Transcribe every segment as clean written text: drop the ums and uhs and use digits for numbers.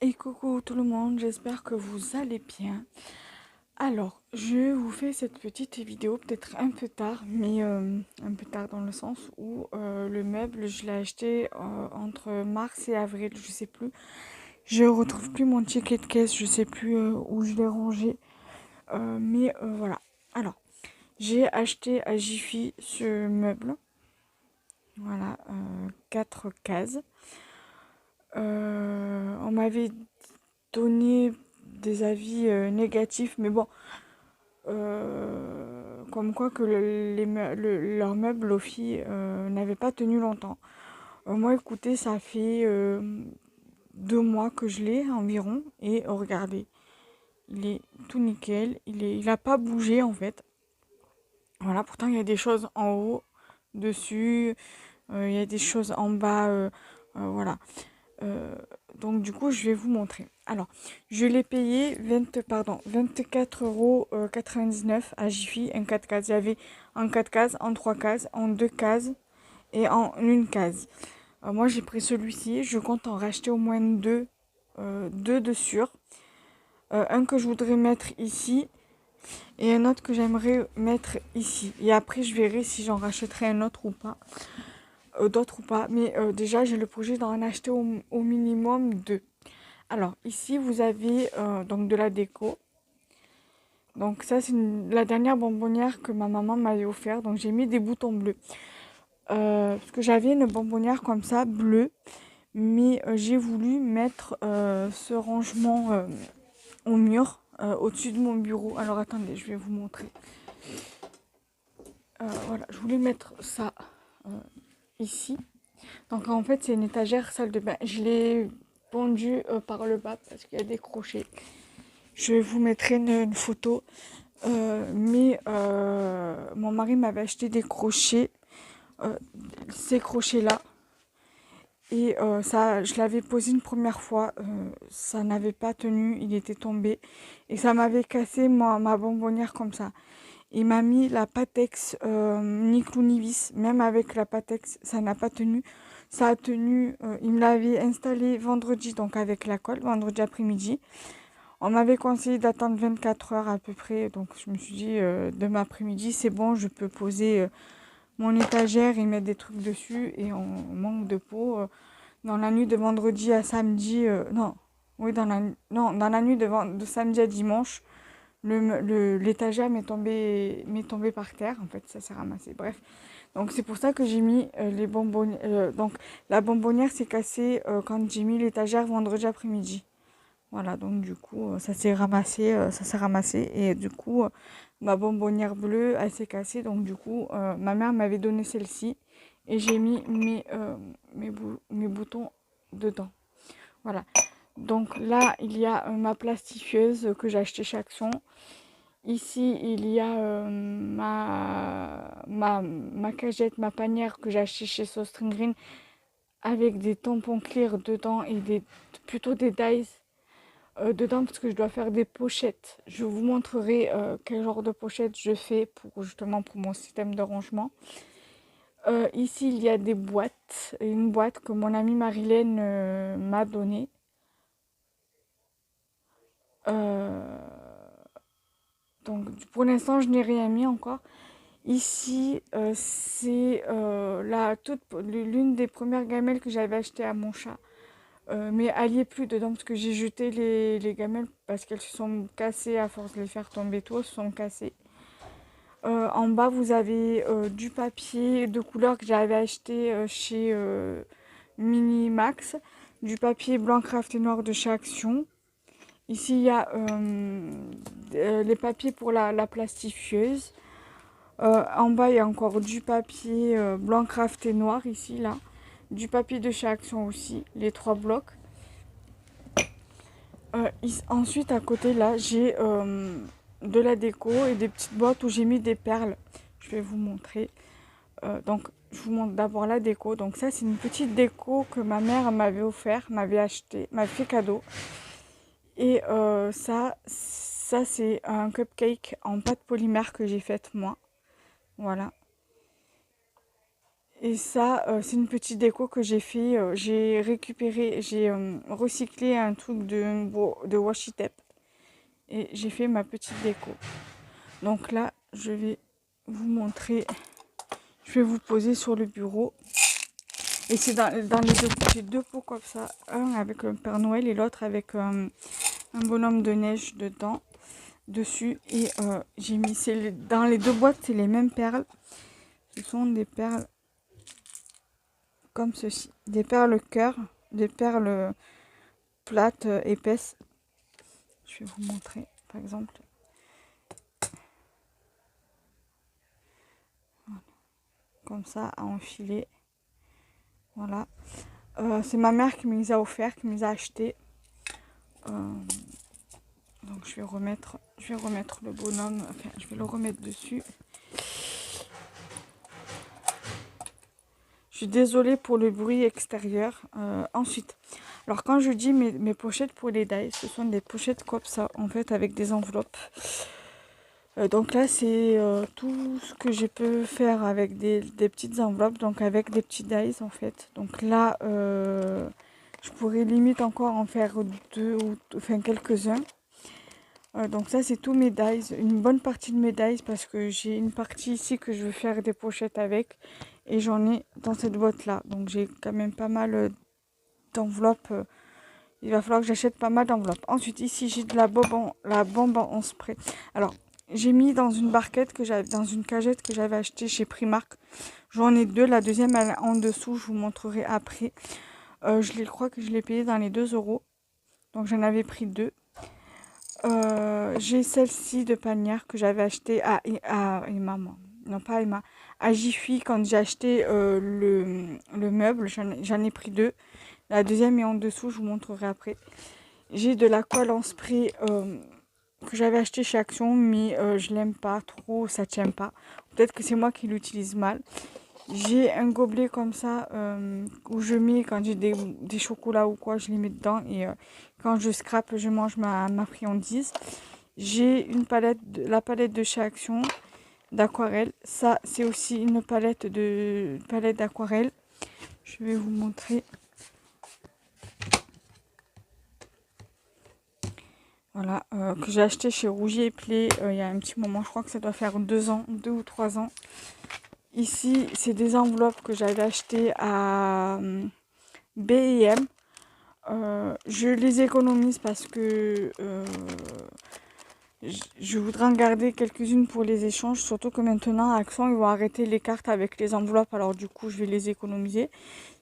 Et coucou tout le monde, j'espère que vous allez bien. Alors, je vous fais cette petite vidéo peut-être un peu tard, mais un peu tard dans le sens où le meuble, je l'ai acheté entre mars et avril, je sais plus. Je retrouve plus mon ticket de caisse, je sais plus où je l'ai rangé. Mais voilà. Alors, j'ai acheté à Jiffy ce meuble. Voilà, 4 cases. On m'avait donné des avis négatifs, mais bon, comme quoi que leurs meubles Lofi n'avaient pas tenu longtemps. Moi, écoutez, ça fait 2 mois que je l'ai environ, et regardez, il est tout nickel, il a pas bougé en fait. Voilà, pourtant il y a des choses en haut, dessus, il y a des choses en bas, voilà. Euh, donc du coup, je vais vous montrer. Alors, je l'ai payé 24,99 € à Jiffy, en 4 cases. Il y avait en 4 cases, en 3 cases, en 2 cases et en une case. Moi, j'ai pris celui-ci. Je compte en racheter au moins deux de sûr. Un que je voudrais mettre ici et un autre que j'aimerais mettre ici. Et après, je verrai si j'en rachèterai un autre ou pas. D'autres ou pas. Mais déjà, j'ai le projet d'en acheter au minimum deux. Alors, ici, vous avez donc de la déco. Donc ça, c'est la dernière bonbonnière que ma maman m'avait offert. Donc j'ai mis des boutons bleus. Parce que j'avais une bonbonnière comme ça, bleue. Mais j'ai voulu mettre ce rangement au mur, au-dessus de mon bureau. Alors attendez, je vais vous montrer. Voilà, je voulais mettre ça euh, ici. Donc en fait, c'est une étagère salle de bain. Je l'ai pondue par le bas parce qu'il y a des crochets. Je vous mettrai une photo. Mais mon mari m'avait acheté des crochets, ces crochets-là. Et ça, je l'avais posé une première fois, ça n'avait pas tenu, il était tombé. Et ça m'avait cassé ma bonbonnière comme ça. Il m'a mis la Patex ni clou ni vis, même avec la Patex, ça n'a pas tenu. Ça a tenu, il me l'avait installé vendredi, donc avec la colle, vendredi après-midi. On m'avait conseillé d'attendre 24 heures à peu près, donc je me suis dit demain après-midi c'est bon, je peux poser mon étagère et mettre des trucs dessus et on manque de peau. Dans la nuit de vendredi à samedi, non, oui dans la nuit de samedi à dimanche, l'étagère m'est tombée par terre, en fait ça s'est ramassé, bref. Donc c'est pour ça que j'ai mis les bonbonnières, donc la bonbonnière s'est cassée quand j'ai mis l'étagère vendredi après-midi. Voilà, donc du coup, ça s'est ramassé et du coup, ma bonbonnière bleue, elle s'est cassée. Donc du coup, ma mère m'avait donné celle-ci et j'ai mis mes boutons dedans. Voilà. Donc là, il y a ma plastifieuse que j'ai achetée chez Action. Ici, il y a ma cagette, ma panière que j'ai achetée chez Sostring Green avec des tampons clear dedans et plutôt des dies dedans parce que je dois faire des pochettes. Je vous montrerai quel genre de pochettes je fais pour justement pour mon système de rangement. Ici il y a des boîtes, une boîte que mon amie Marilène m'a donnée. Donc pour l'instant je n'ai rien mis encore. Ici c'est l'une des premières gamelles que j'avais achetées à mon chat. Mais elle n'y est plus dedans parce que j'ai jeté les gamelles parce qu'elles se sont cassées à force de les faire tomber tôt, elles se sont cassées. En bas, vous avez du papier de couleur que j'avais acheté chez Mini Max, du papier blanc craft et noir de chez Action. Ici, il y a les papiers pour la plastifieuse. En bas, il y a encore du papier blanc craft et noir ici, là. Du papier de chez Action aussi, les 3 blocs. Ensuite, à côté, là, j'ai de la déco et des petites boîtes où j'ai mis des perles. Je vais vous montrer. Donc, je vous montre d'abord la déco. Donc, ça, c'est une petite déco que ma mère m'avait offert, m'avait acheté, m'avait fait cadeau. Et ça c'est un cupcake en pâte polymère que j'ai faite moi. Voilà. Et ça, c'est une petite déco que j'ai fait. J'ai récupéré, j'ai recyclé un truc de washi tape. Et j'ai fait ma petite déco. Donc là, je vais vous montrer. Je vais vous poser sur le bureau. Et c'est dans les deux, j'ai deux pots comme ça. Un avec le Père Noël et l'autre avec un bonhomme de neige dedans, dessus. Et j'ai mis, dans les deux boîtes, c'est les mêmes perles. Ce sont des perles comme ceci. Des perles cœur, des perles plates, épaisses. Je vais vous montrer, par exemple. Voilà. Comme ça, à enfiler. Voilà. C'est ma mère qui me les a offerts, qui me les a achetés. Donc je vais remettre le bonhomme, enfin je vais le remettre dessus. Je suis désolée pour le bruit extérieur. Ensuite, alors quand je dis mes pochettes pour les dies, ce sont des pochettes comme ça, en fait, avec des enveloppes. Donc là, c'est tout ce que je peux faire avec des petites enveloppes, donc avec des petits dies, en fait. Donc là, je pourrais limite encore en faire deux, ou enfin quelques-uns. Donc ça, c'est tous mes dies, une bonne partie de mes dies, parce que j'ai une partie ici que je veux faire des pochettes avec. Et j'en ai dans cette boîte là. Donc j'ai quand même pas mal d'enveloppes. Il va falloir que j'achète pas mal d'enveloppes. Ensuite ici j'ai de la bombe en spray. Alors j'ai mis dans une barquette que j'avais, dans une cagette que j'avais acheté chez Primark. J'en ai deux. La deuxième elle est en dessous. Je vous montrerai après. Je crois que je l'ai payé dans les 2 €. Donc j'en avais pris deux. J'ai celle-ci de panière que j'avais acheté à Emma, non pas Emma, à Jiffy quand j'ai acheté le meuble. J'en ai pris deux. La deuxième est en dessous, je vous montrerai après. J'ai de la colle en spray que j'avais acheté chez Action, mais je l'aime pas trop, ça tient pas. Peut-être que c'est moi qui l'utilise mal. J'ai un gobelet comme ça où je mets quand j'ai des chocolats ou quoi, je les mets dedans et quand je scrape, je mange ma friandise. J'ai la palette de chez Action d'aquarelle. Ça, c'est aussi une palette d'aquarelle. Je vais vous montrer. Voilà, que j'ai acheté chez Rougier et Play il y a un petit moment. Je crois que ça doit faire 2 ans, 2 ou 3 ans. Ici, c'est des enveloppes que j'avais achetées à B&M. Je les économise parce que je voudrais en garder quelques-unes pour les échanges. Surtout que maintenant, à Action, ils vont arrêter les cartes avec les enveloppes. Alors du coup, je vais les économiser.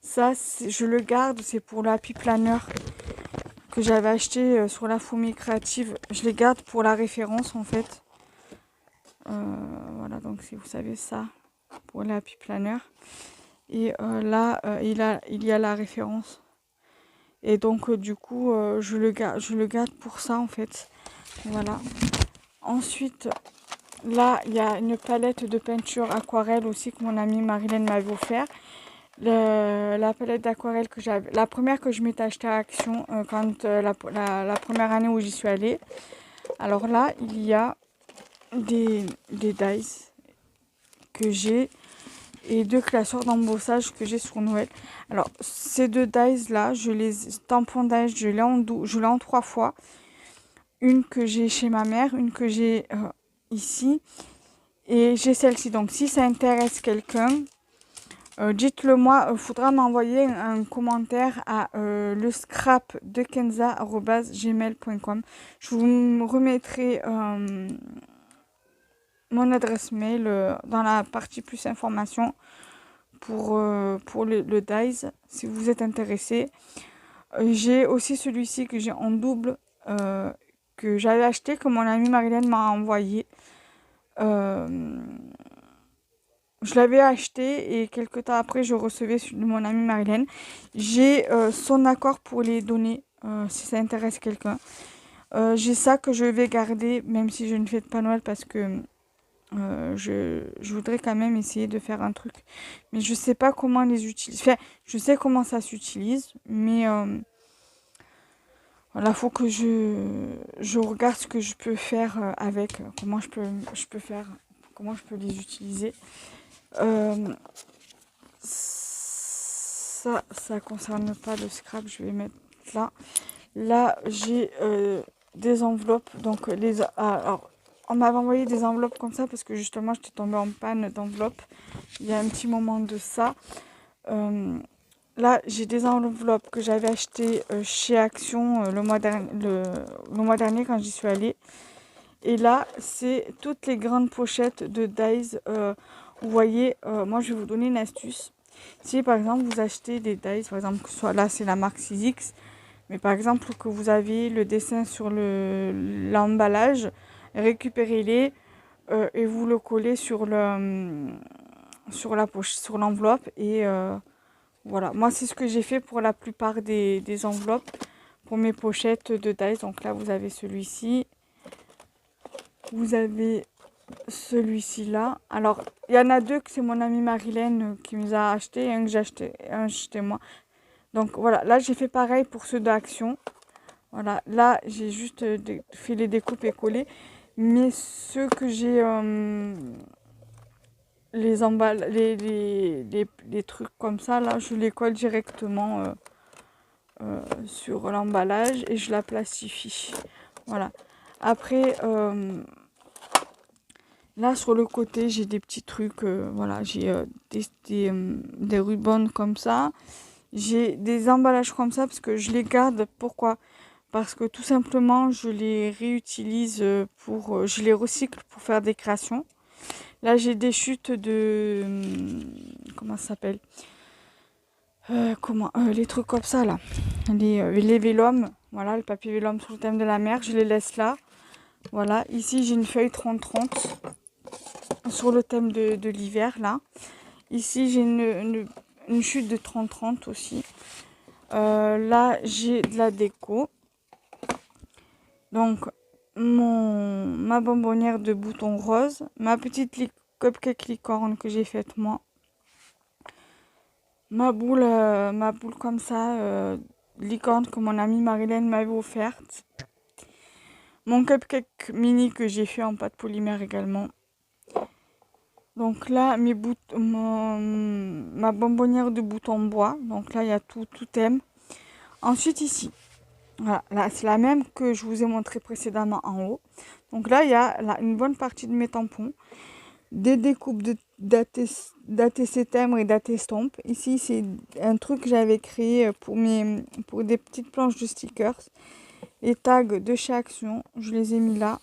Ça, je le garde. C'est pour l'Happy Planner que j'avais acheté sur la Fourmi Créative. Je les garde pour la référence, en fait. Voilà, donc si vous savez ça, pour l'Happy Planner. Et là, il y a la référence. Et donc, du coup, je le garde pour ça, en fait. Voilà. Ensuite, là, il y a une palette de peinture aquarelle aussi que mon amie Marilène m'avait offert. La palette d'aquarelle que j'avais, la première que je m'étais achetée à Action quand la première année où j'y suis allée. Alors là, il y a des dies que j'ai et deux classeurs d'embossage que j'ai sur Noël. Alors ces deux dies là, tampons dies, je l'ai en 3 fois. Une que j'ai chez ma mère, une que j'ai ici et j'ai celle-ci. Donc si ça intéresse quelqu'un, dites-le moi. Il faudra m'envoyer un commentaire à le scrap de kenza@gmail.com. Je vous remettrai mon adresse mail dans la partie plus information pour le dies si vous êtes intéressé. J'ai aussi celui-ci que j'ai en double que j'avais acheté, que mon amie Marilène m'a envoyé. Je l'avais acheté et quelques temps après je recevais celui de mon amie Marilène. J'ai son accord pour les donner si ça intéresse quelqu'un. J'ai ça que je vais garder même si je ne fête pas Noël parce que je voudrais quand même essayer de faire un truc. Mais je sais pas comment les utiliser. Enfin, je sais comment ça s'utilise. Mais voilà, faut que je regarde ce que je peux faire avec. Comment je peux faire. Comment je peux les utiliser. ça concerne pas le scrap, je vais mettre là. Là, j'ai des enveloppes. Donc, alors, on m'avait envoyé des enveloppes comme ça parce que justement, j'étais tombée en panne d'enveloppes. Il y a un petit moment de ça. Là, j'ai des enveloppes que j'avais achetées chez Action le mois dernier quand j'y suis allée. Et là, c'est toutes les grandes pochettes de Daiz. Vous voyez, moi, je vais vous donner une astuce. Si, par exemple, vous achetez des Daiz, par exemple, que ce soit là, c'est la marque 6X, mais par exemple, que vous avez le dessin sur l'emballage, récupérez-les et vous le collez sur la poche, sur l'enveloppe. Et voilà, moi, c'est ce que j'ai fait pour la plupart des enveloppes, pour mes pochettes de Daiz. Donc là, vous avez celui-ci. Vous avez celui-ci là. Alors, il y en a deux que c'est mon amie Marilène qui me les a achetés, et un que j'ai acheté, un acheté moi. Donc voilà, là j'ai fait pareil pour ceux d'Action. Voilà, là j'ai juste fait les découpes et collés. Mais ceux que j'ai les emballes, les trucs comme ça, là, je les colle directement sur l'emballage et je la plastifie. Voilà. Après, là sur le côté, j'ai des petits trucs, voilà, j'ai des rubans comme ça. J'ai des emballages comme ça parce que je les garde. Pourquoi? Parce que tout simplement, je les réutilise je les recycle pour faire des créations. Là, j'ai des chutes de, comment ça s'appelle? Les trucs comme ça là. Les vélums. Voilà, le papier vélum sur le thème de la mer. Je les laisse là. Voilà, ici j'ai une feuille 30-30 sur le thème de l'hiver là. Ici j'ai une chute de 30-30 aussi. Là j'ai de la déco. Donc ma bonbonnière de boutons roses. Ma petite cupcake licorne que j'ai faite moi. Ma boule comme ça, licorne que mon amie Marilène m'avait offerte. Mon cupcake mini que j'ai fait en pâte polymère également. Donc là, ma bonbonnière de boutons bois. Donc là, il y a tout thème. Ensuite, ici, voilà, là, c'est la même que je vous ai montré précédemment en haut. Donc là, il y a une bonne partie de mes tampons. Des découpes d'ATC timbre et d'AT-stomp. Ici, c'est un truc que j'avais créé pour des petites planches de stickers. Les tags de chez Action, je les ai mis là.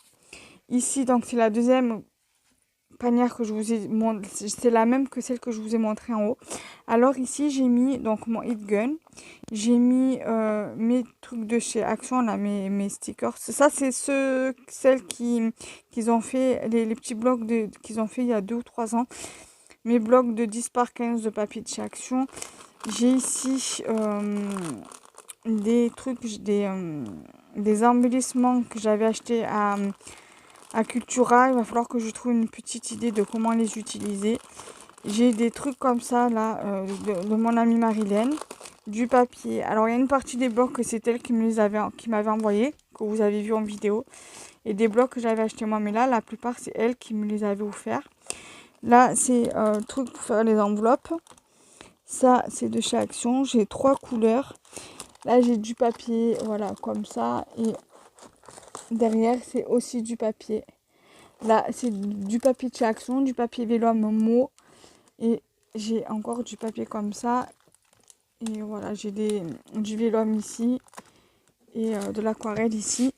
Ici, donc, c'est la deuxième panière que je vous ai montré, c'est la même que celle que je vous ai montré en haut. Alors ici j'ai mis donc mon heat gun, j'ai mis mes trucs de chez Action là, mes stickers. Ça c'est celles qu'ils ont fait, les petits blocs qu'ils ont fait il y a 2 ou 3 ans. Mes blocs de 10 par 15 de papier de chez Action. J'ai ici des trucs, des embellissements que j'avais acheté à Cultura. Il va falloir que je trouve une petite idée de comment les utiliser. J'ai des trucs comme ça là de mon amie Marilène, du papier. Alors il y a une partie des blocs que c'est elle qui m'avait envoyé, que vous avez vu en vidéo, et des blocs que j'avais acheté moi, mais là la plupart c'est elle qui me les avait offerts. Là c'est le truc pour faire les enveloppes. Ça c'est de chez Action. J'ai 3 couleurs. Là j'ai du papier, voilà, comme ça, et derrière c'est aussi du papier. Là c'est du papier de chez Action, du papier vélum Mo, et j'ai encore du papier comme ça. Et voilà, j'ai du vélum ici et de l'aquarelle ici.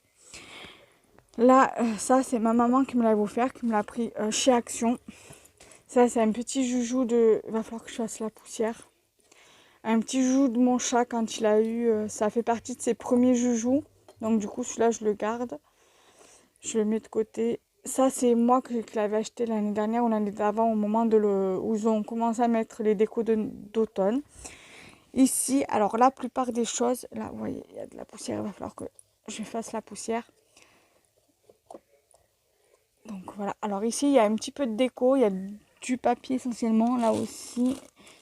Là, ça c'est ma maman qui me l'avait offert, qui me l'a pris chez Action. Ça c'est un petit joujou il va falloir que je fasse la poussière. Un petit joujou de mon chat quand il a eu, ça fait partie de ses premiers joujoux. Donc du coup celui-là je le garde. Je le mets de côté. Ça c'est moi que l'avais acheté l'année dernière ou l'année d'avant, au moment où ils ont commencé à mettre les décos d'automne. Ici, alors la plupart des choses, là vous voyez, il y a de la poussière, il va falloir que je fasse la poussière. Donc voilà, alors ici il y a un petit peu de déco, il y a du papier essentiellement, là aussi.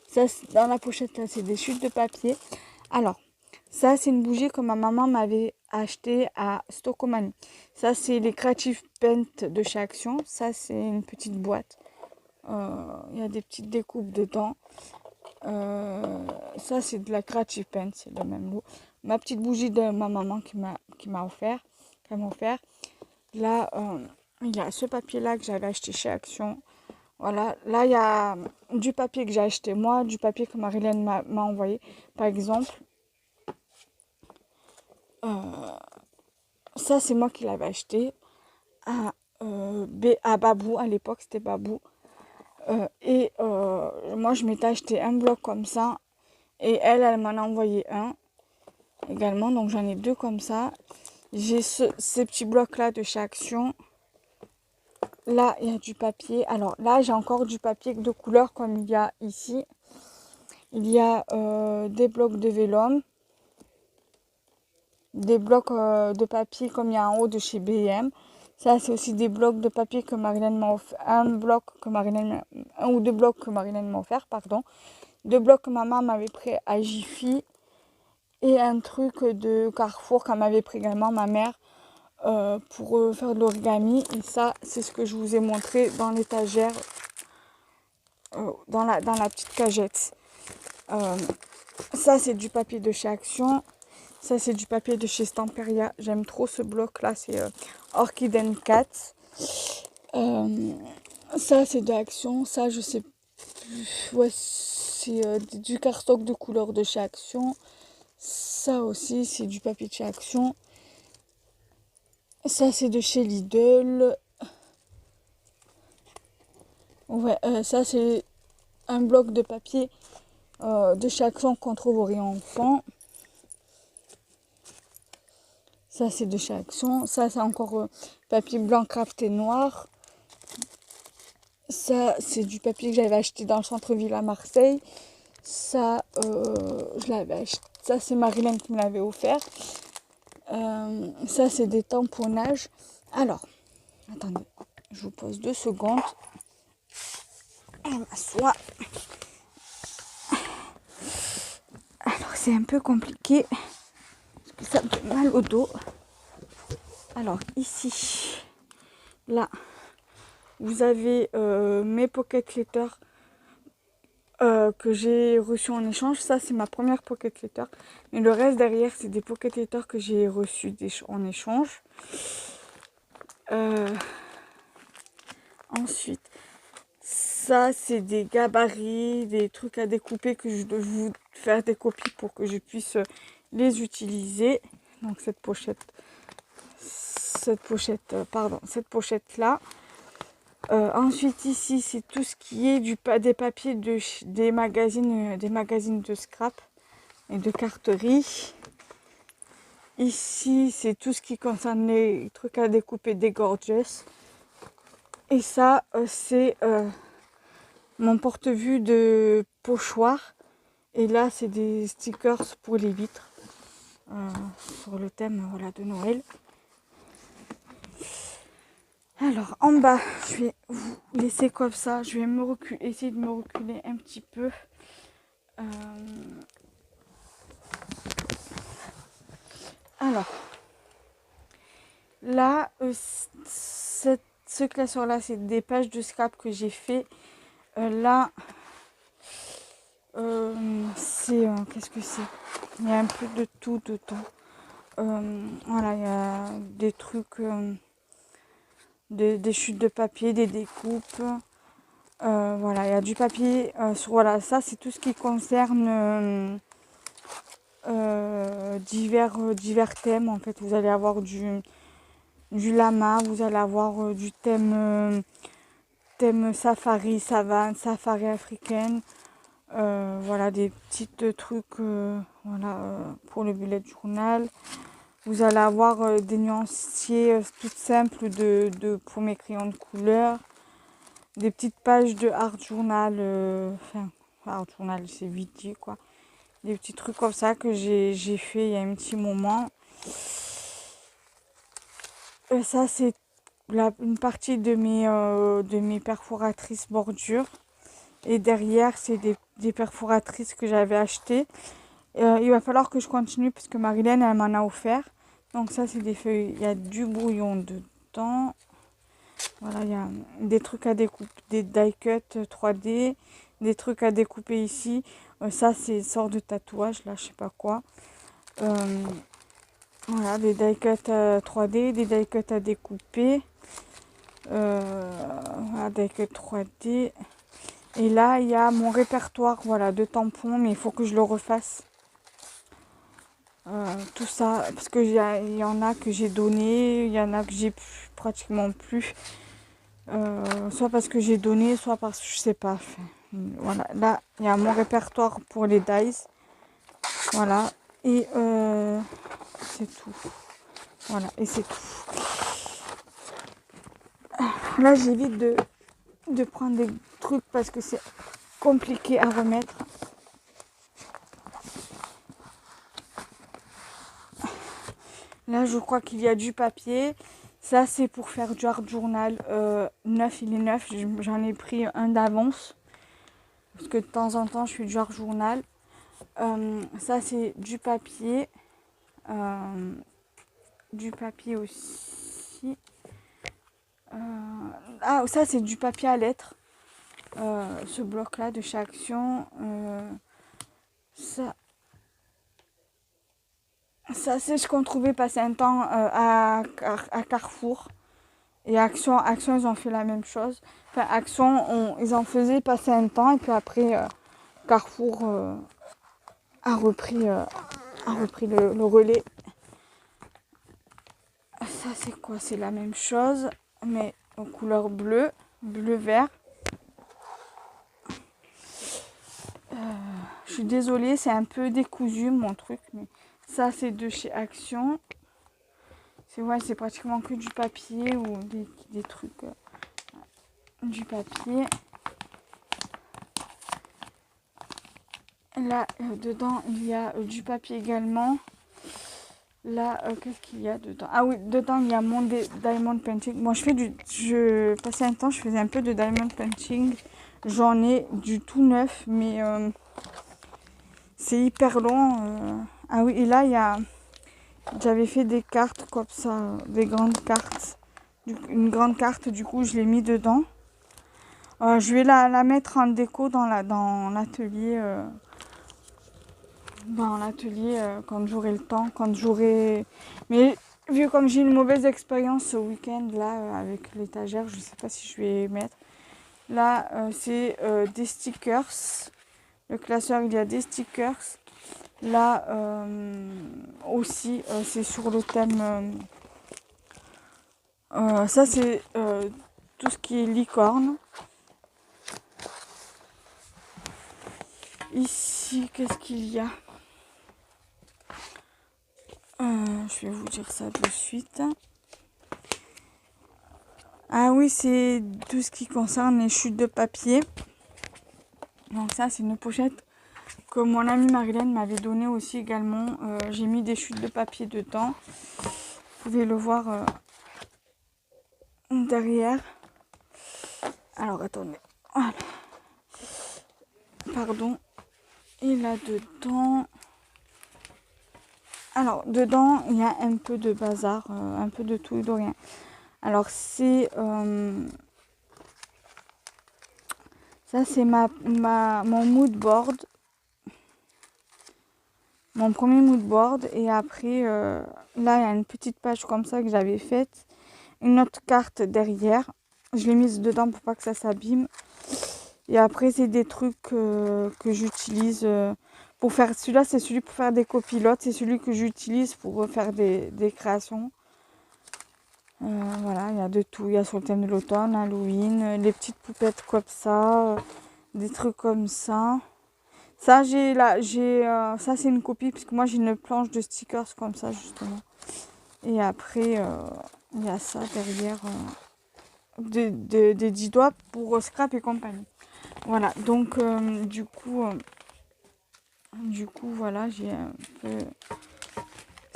Ça, dans la pochette, là c'est des chutes de papier. Alors, ça c'est une bougie que ma maman m'avait acheté à Stockomanie. Ça c'est les Creative Paint de chez Action. Ça c'est une petite boîte. Il y a des petites découpes dedans. Ça, c'est de la Creative Pen, c'est le même lot. Ma petite bougie de ma maman qui m'a offert. Là, il y a ce papier-là que j'avais acheté chez Action. Voilà, là, il y a du papier que j'ai acheté moi, du papier que Marilyn m'a envoyé. Par exemple, ça, c'est moi qui l'avais acheté à Babou. À l'époque, c'était Babou. Moi, je m'étais acheté un bloc comme ça. Et elle m'en a envoyé un également. Donc, j'en ai deux comme ça. J'ai ces petits blocs-là de chez Action. Là, il y a du papier. Alors là, j'ai encore du papier de couleur comme il y a ici. Il y a des blocs de vélum. Des blocs de papier comme il y a en haut de chez B&M. Ça, c'est aussi des blocs de papier que Marilyn m'a offert. Un ou deux blocs que Marilyn m'a offert, pardon. Deux blocs que maman m'avait pris à Jiffy. Et un truc de Carrefour qu'elle m'avait pris également, ma mère, pour faire de l'origami. Et ça, c'est ce que je vous ai montré dans l'étagère, dans la petite cagette. Ça, c'est du papier de chez Action. Ça, c'est du papier de chez Stamperia. J'aime trop ce bloc-là. C'est Orchid and Cat. Ça, c'est de Action. Ça, je sais plus. Ouais, c'est du cardstock de couleur de chez Action. Ça aussi, c'est du papier de chez Action. Ça, c'est de chez Lidl. Ouais, ça, c'est un bloc de papier de chez Action qu'on trouve au rayon enfant. Ça, c'est de chez Action. Ça, c'est encore papier blanc crafté noir. Ça, c'est du papier que j'avais acheté dans le centre-ville à Marseille. Ça, je l'avais acheté. Ça, c'est Marilyn qui me l'avait offert. Ça, c'est des tamponnages. Alors, attendez, je vous pose 2 secondes. Je m'assois. Alors, c'est un peu compliqué. Parce que ça me fait mal au dos. Alors, ici, là, vous avez mes pocket letters que j'ai reçus en échange. Ça, c'est ma première pocket letter. Mais le reste derrière, c'est des pocket letters que j'ai reçus en échange. Ensuite, ça, c'est des gabarits, des trucs à découper que je dois vous faire des copies pour que je puisse les utiliser. Donc, cette pochette-là. Ensuite, ici, c'est tout ce qui est des papiers des magazines de scrap et de carterie. Ici, c'est tout ce qui concerne les trucs à découper des Gorgeous. Et ça, c'est mon porte-vue de pochoir. Et là, c'est des stickers pour les vitres sur le thème voilà, de Noël. Alors, en bas, je vais vous laisser comme ça. Je vais essayer de me reculer un petit peu. Alors, là, ce classeur-là, c'est des pages de scrap que j'ai fait. Là, qu'est-ce que c'est? Il y a un peu de tout dedans. Voilà, il y a des trucs, des chutes de papier, des découpes. Voilà, il y a du papier. Voilà, ça, c'est tout ce qui concerne divers thèmes. En fait, vous allez avoir du lama, vous allez avoir du thème safari, savane, safari africaine. Voilà, des petits trucs pour le bullet journal. Vous allez avoir des nuanciers toutes simples pour mes crayons de couleur. Des petites pages de art journal. Art journal, c'est vite dit, quoi. Des petits trucs comme ça que j'ai fait il y a un petit moment. Ça, c'est une partie de mes perforatrices bordure. Et derrière, c'est des perforatrices que j'avais achetées. Il va falloir que je continue parce que Marilyn, elle m'en a offert. Donc ça, c'est des feuilles. Il y a du brouillon dedans. Voilà, il y a des trucs à découper, des die cut 3D, des trucs à découper ici. Ça, c'est une sorte de tatouage, là, je sais pas quoi. Voilà, des die cuts 3D, des die cuts à découper. Voilà, die cuts 3D. Et là, il y a mon répertoire, voilà, de tampons, mais il faut que je le refasse. Tout ça, parce que il y en a que j'ai donné, il y en a que j'ai pratiquement plus. Soit parce que j'ai donné, soit parce que je sais pas. Enfin, voilà, là, il y a mon répertoire pour les dies. Voilà, et c'est tout. Voilà, et c'est tout. Là, j'évite de prendre des trucs parce que c'est compliqué à remettre. Là, je crois qu'il y a du papier. Ça, c'est pour faire du art journal. Neuf, il est neuf. J'en ai pris un d'avance. Parce que de temps en temps, je fais du art journal. Ça, c'est du papier. Du papier aussi. Ah, ça, c'est du papier à lettres. Ce bloc-là de chez Action. Ça, c'est ce qu'on trouvait passer un temps à Carrefour. Et Action, ils ont fait la même chose. Enfin, Action, ils en faisaient passer un temps. Et puis après, Carrefour a repris le relais. Ça, c'est quoi? C'est la même chose, mais en couleur bleue, bleu-vert. Je suis désolée, c'est un peu décousu mon truc, mais ça, c'est de chez Action. C'est pratiquement que du papier ou des trucs du papier. Là, dedans, il y a du papier également. Là, qu'est-ce qu'il y a dedans? Ah oui, dedans, il y a mon diamond painting. Moi, je passais un temps, je faisais un peu de diamond painting. J'en ai du tout neuf, mais c'est hyper long. Ah oui, et là, j'avais fait des cartes comme ça, des grandes cartes. Une grande carte, du coup, je l'ai mis dedans. Je vais la mettre en déco dans l'atelier. Quand j'aurai le temps, mais vu comme j'ai une mauvaise expérience ce week-end là avec l'étagère, je sais pas si je vais mettre. Là, c'est des stickers. Le classeur, il y a des stickers. Là aussi, c'est sur le thème. Ça, c'est tout ce qui est licorne. Ici, qu'est-ce qu'il y a? Je vais vous dire ça de suite. Ah oui, c'est tout ce qui concerne les chutes de papier. Donc ça, c'est une pochette que mon amie Marilène m'avait donnée aussi également. J'ai mis des chutes de papier dedans. Vous pouvez le voir derrière. Alors, attendez. Voilà. Pardon. Et là-dedans... Alors, dedans, il y a un peu de bazar, un peu de tout et de rien. Alors, c'est... ça, c'est mon mood board. Mon premier mood board. Et après, là, il y a une petite page comme ça que j'avais faite. Une autre carte derrière. Je l'ai mise dedans pour pas que ça s'abîme. Et après, c'est des trucs que j'utilise pour faire... Celui-là, c'est celui pour faire des copilotes. C'est celui que j'utilise pour faire des créations. Voilà, il y a de tout. Il y a sur le thème de l'automne, Halloween, les petites poupettes comme ça, des trucs comme ça. Ça, ça c'est une copie, parce que moi j'ai une planche de stickers comme ça, justement. Et après, il y a ça derrière, des 10 doigts pour scrap et compagnie. Voilà, donc du coup, voilà, j'ai un peu...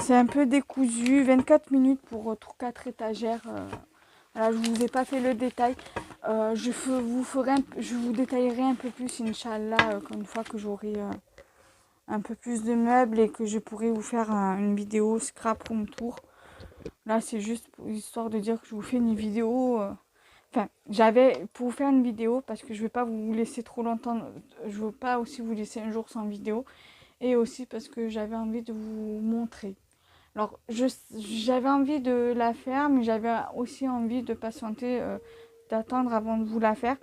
C'est un peu décousu, 24 minutes pour 4 étagères. Voilà, je vous ai pas fait le détail. Je vous détaillerai un peu plus, Inch'Allah, une fois que j'aurai un peu plus de meubles et que je pourrai vous faire une vidéo scrap room tour. Là, c'est juste pour histoire de dire que je vous fais une vidéo. Enfin, j'avais pour vous faire une vidéo parce que je ne vais pas vous laisser trop longtemps. Je ne veux pas aussi vous laisser un jour sans vidéo. Et aussi parce que j'avais envie de vous montrer. Alors, j'avais envie de la faire, mais j'avais aussi envie de patienter, d'attendre avant de vous la faire.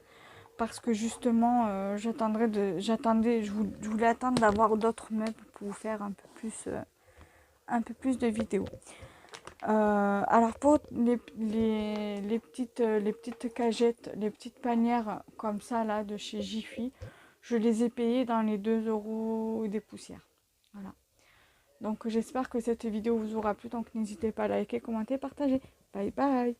Parce que justement, je voulais attendre d'avoir d'autres meubles pour vous faire un peu plus de vidéos. Alors pour les petites cagettes, les petites panières comme ça là de chez Jiffy, je les ai payées dans les 2 € des poussières. Voilà. Donc j'espère que cette vidéo vous aura plu. Donc n'hésitez pas à liker, commenter, partager. Bye bye.